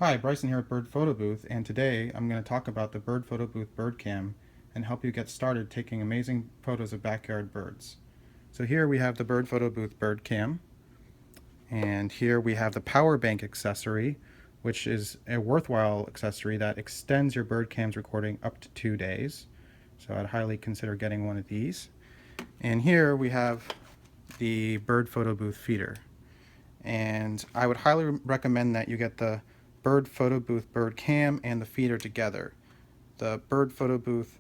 Hi, Bryson here at Bird Photo Booth, and today I'm going to talk about the Bird Photo Booth Bird Cam and help you get started taking amazing photos of backyard birds. So here we have the Bird Photo Booth Bird Cam, and here we have the power bank accessory, which is a worthwhile accessory that extends your bird cam's recording up to 2 days. So I'd highly consider getting one of these. And here we have the Bird Photo Booth feeder. And I would highly recommend that you get the Bird Photo Booth Bird Cam and the feeder together. The Bird Photo Booth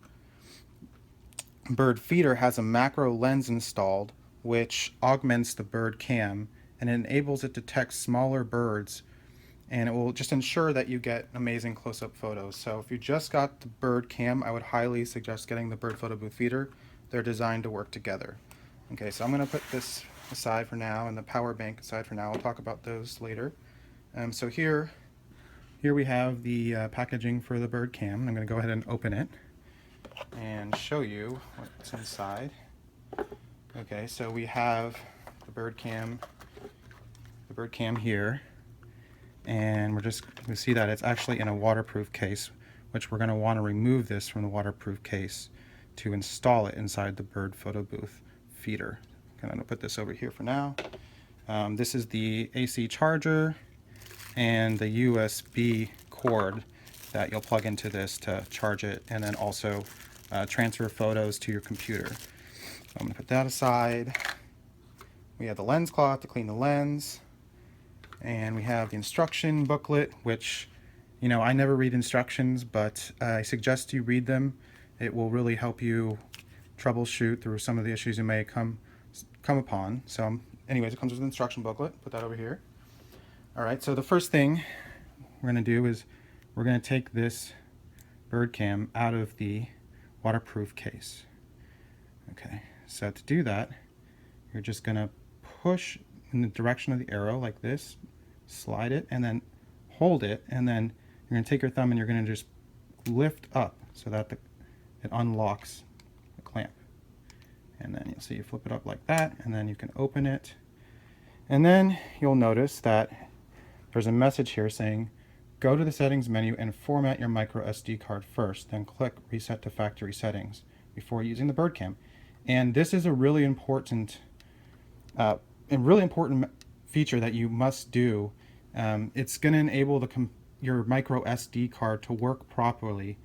Bird feeder has a macro lens installed which augments the bird cam and enables it to detect smaller birds, and it will just ensure that you get amazing close-up photos. So if you just got the bird cam, I would highly suggest getting the Bird Photo Booth feeder. They're designed to work together. Okay, so I'm going to put this aside for now and the power bank aside for now. We'll talk about those later. So here we have the packaging for the bird cam. I'm going to go ahead and open it and show you what's inside. Okay, so we have the bird cam here, and we see that it's actually in a waterproof case, which we're going to want to remove this from the waterproof case to install it inside the Bird Photo Booth feeder. I'm going to put this over here for now. This is the AC charger and the USB cord that you'll plug into this to charge it, and then also transfer photos to your computer. So I'm going to put that aside. We have the lens cloth to clean the lens, and we have the instruction booklet, which, I never read instructions, but I suggest you read them. It will really help you troubleshoot through some of the issues you may come upon. So anyways, it comes with an instruction booklet. Put that over here. All right, so the first thing we're going to do is we're going to take this bird cam out of the waterproof case. Okay, so to do that, you're just going to push in the direction of the arrow like this, slide it, and then hold it, and then you're going to take your thumb and you're going to just lift up so that it unlocks the clamp. And then you'll see you flip it up like that, and then you can open it. And then you'll notice that there's a message here saying, go to the settings menu and format your micro SD card first, then click reset to factory settings before using the bird cam. And this is a really important feature that you must do. It's going to enable your micro SD card to work properly,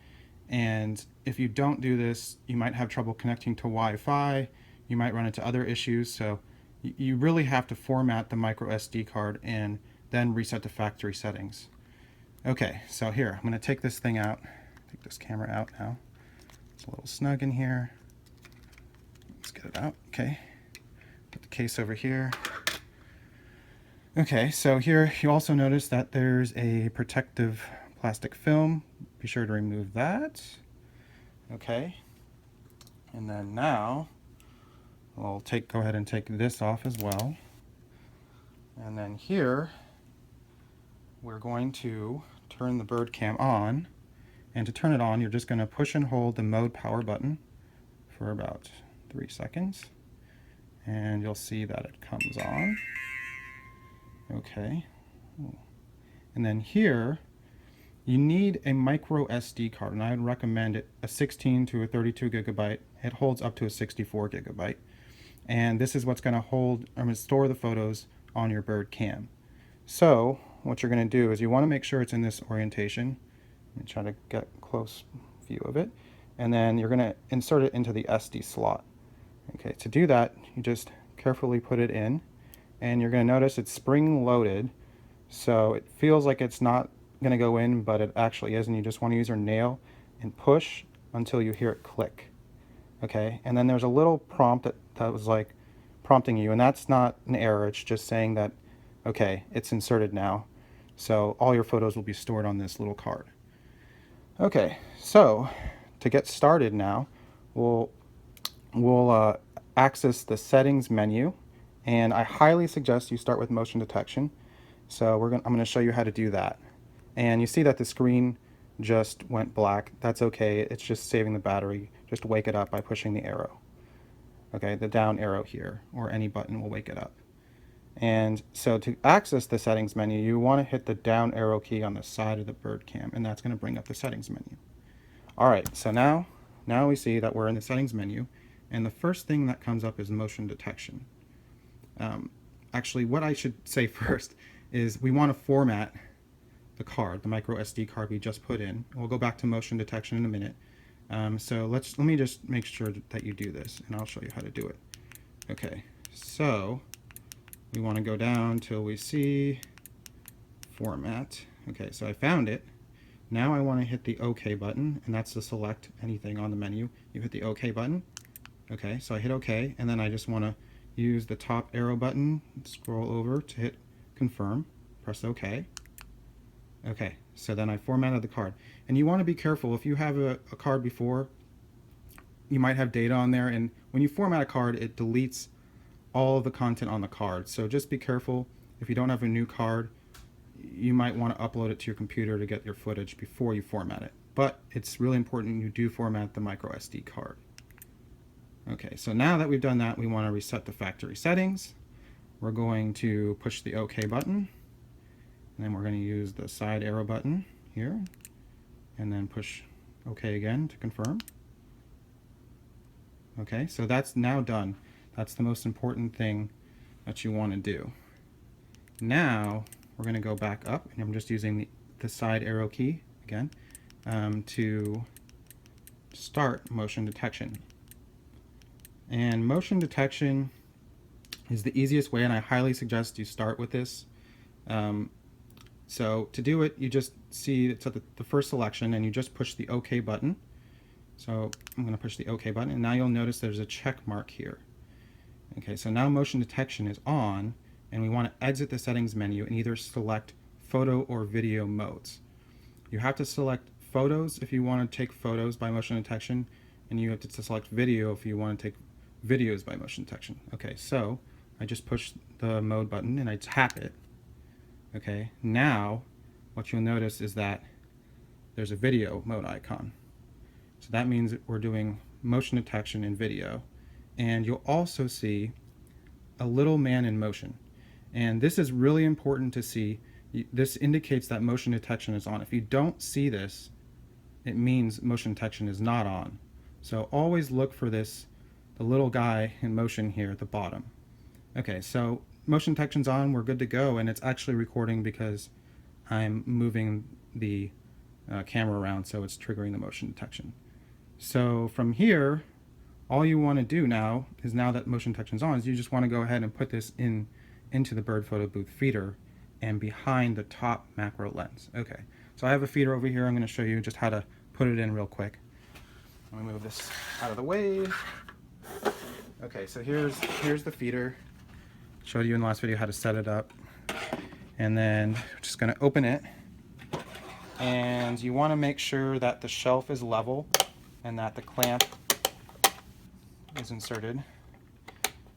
and if you don't do this, you might have trouble connecting to Wi-Fi. You might run into other issues. So you really have to format the micro SD card and then reset to factory settings. Okay, so here, I'm going to take this thing out, take this camera out now. It's a little snug in here. Let's get it out. Okay, put the case over here. Okay, so here you also notice that there's a protective plastic film. Be sure to remove that. Okay, and then now we'll go ahead and take this off as well. And then here we're going to turn the bird cam on, and to turn it on you're just going to push and hold the mode power button for about 3 seconds, and you'll see that it comes on. Okay, and then here you need a micro SD card, and I would recommend it a 16 to a 32 gigabyte. It holds up to a 64 gigabyte, and this is what's going to store the photos on your bird cam. So what you're going to do is you want to make sure it's in this orientation. Let me try to get a close view of it, and then you're going to insert it into the SD slot. Okay, to do that, you just carefully put it in, and you're going to notice it's spring loaded, so it feels like it's not going to go in, but it actually is, and you just want to use your nail and push until you hear it click. Okay, and then there's a little prompt that was like prompting you, and that's not an error, it's just saying that, okay, it's inserted now. So all your photos will be stored on this little card. Okay, so to get started now, we'll access the settings menu, and I highly suggest you start with motion detection. So I'm going to show you how to do that. And you see that the screen just went black. That's okay, it's just saving the battery. Just wake it up by pushing the arrow. Okay, the down arrow here, or any button will wake it up. And so to access the settings menu, you want to hit the down arrow key on the side of the bird cam, and that's going to bring up the settings menu. All right, so now we see that we're in the settings menu, and the first thing that comes up is motion detection. Actually, what I should say first is we want to format the card, the micro SD card we just put in. We'll go back to motion detection in a minute. So let me just make sure that you do this, and I'll show you how to do it. Okay, so we want to go down till we see format. Okay, so I found it. Now I want to hit the OK button, and that's to select anything on the menu. You hit the OK button. Okay, so I hit OK, and then I just want to use the top arrow button, scroll over to hit confirm, press OK. Okay, so then I formatted the card. And you want to be careful. If you have a card before, you might have data on there, and when you format a card, it deletes all of the content on the card. So just be careful. If you don't have a new card, you might want to upload it to your computer to get your footage before you format it. But it's really important you do format the micro SD card. Okay, so now that we've done that, we want to reset the factory settings. We're going to push the OK button, and then we're going to use the side arrow button here, and then push OK again to confirm. Okay, so that's now done. That's the most important thing that you want to do. Now we're going to go back up, and I'm just using the side arrow key again to start motion detection. And motion detection is the easiest way, and I highly suggest you start with this. So to do it, you just see it's at the first selection, and you just push the OK button. So I'm going to push the OK button, and now you'll notice there's a check mark here. Okay, so now motion detection is on, and we want to exit the settings menu and either select photo or video modes. You have to select photos if you want to take photos by motion detection, and you have to select video if you want to take videos by motion detection. Okay, so I just push the mode button and I tap it. Okay, now what you'll notice is that there's a video mode icon. So that means that we're doing motion detection in video. And you'll also see a little man in motion. And this is really important to see. This indicates that motion detection is on. If you don't see this, it means motion detection is not on. So always look for this, the little guy in motion here at the bottom. Okay, so motion detection's on, we're good to go, and it's actually recording because I'm moving the camera around, so it's triggering the motion detection. So from here, all you want to do now is, now that motion detection's on, is you just want to go ahead and put this into the bird photo booth feeder and behind the top macro lens. Okay, so I have a feeder over here. I'm going to show you just how to put it in real quick. Let me move this out of the way. Okay, so here's the feeder. Showed you in the last video how to set it up. And then we're just going to open it. And you want to make sure that the shelf is level and that the clamp is inserted.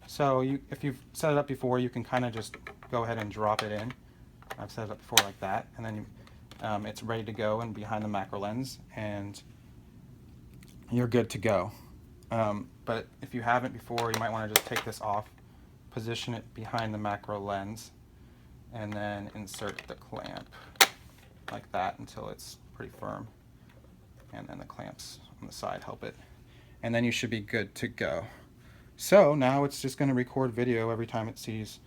So if you've set it up before, you can kind of just go ahead and drop it in. I've set it up before like that, and then it's ready to go and behind the macro lens, and you're good to go. But if you haven't before, you might want to just take this off, position it behind the macro lens, and then insert the clamp like that until it's pretty firm, and then the clamps on the side help it, and then you should be good to go. So now it's just going to record video every time it sees